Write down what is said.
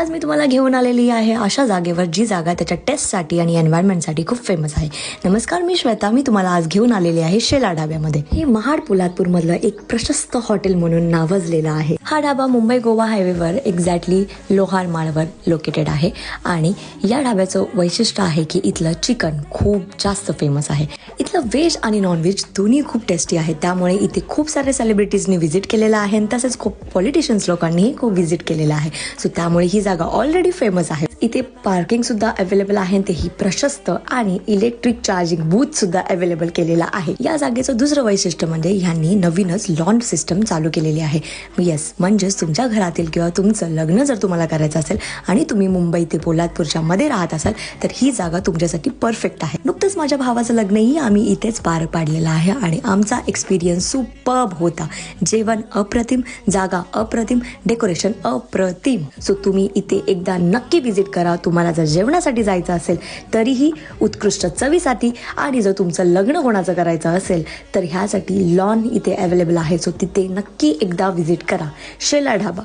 आज मी तुम्हाला घेऊन आलेली आहे अशा जागेवर जी जागा त्याच्या टेस्टसाठी आणि एन्व्हायरमेंटसाठी खूप फेमस आहे. नमस्कार, मी श्वेता. मी तुम्हाला आज घेऊन आलेली आहे शेला ढाब्यामध्ये. हे महाड पोलादपूर मधलं एक प्रशस्त हॉटेल म्हणून नावाजलेलं आहे. हा ढाबा मुंबई गोवा हायवेवर एक्झॅक्टली लोहार माळवर लोकेटेड आहे आणि या ढाब्याचं वैशिष्ट्य आहे की इथलं चिकन खूप जास्त फेमस आहे. इथलं व्हेज आणि नॉनव्हेज दोन्ही खूप टेस्टी आहे. त्यामुळे इथे खूप सारे सेलिब्रिटीजनी व्हिजिट केलेलं आहे आणि तसेच खूप पॉलिटिशियन्स लोकांनीही खूप व्हिजिट केलेलं आहे. सो त्यामुळे ही जागा ऑलरेडी फेमस आहे. इथे पार्किंग सुद्धा अवेलेबल आहे, तेही प्रशस्त, आणि इलेक्ट्रिक चार्जिंग बूथ सुद्धा अवेलेबल केलेला आहे. या जागेचं दुसरं वैशिष्ट्य म्हणजे ह्यांनी नवीनच लॉन्च सिस्टम चालू केलेली आहे. येस, म्हणजेच तुमच्या घरातील किंवा तुमचं लग्न जर तुम्हाला करायचं असेल आणि तुम्ही मुंबई ते पोलादपूरच्या मध्ये राहत असाल तर ही जागा तुमच्यासाठी परफेक्ट आहे. नुकतंच माझ्या भावाचं लग्नही आम्ही इथेच पार पाडलेलं आहे आणि आमचा एक्सपिरियन्स सुपर्ब होता. जेवण अप्रतिम, जागा अप्रतिम, डेकोरेशन अप्रतिम. सो तुम्ही इथे एकदा नक्की व्हिजिट करा. तुम्हाला जर जेवणासाठी जायचं असेल तरीही उत्कृष्ट चवीसाठी, आणि जर तुमचं लग्न कोणाचं करायचं असेल तर ह्यासाठी लॉन इथे अवेलेबल आहे. सो तिथे नक्की एकदा व्हिजिट करा. शेला ढाबा.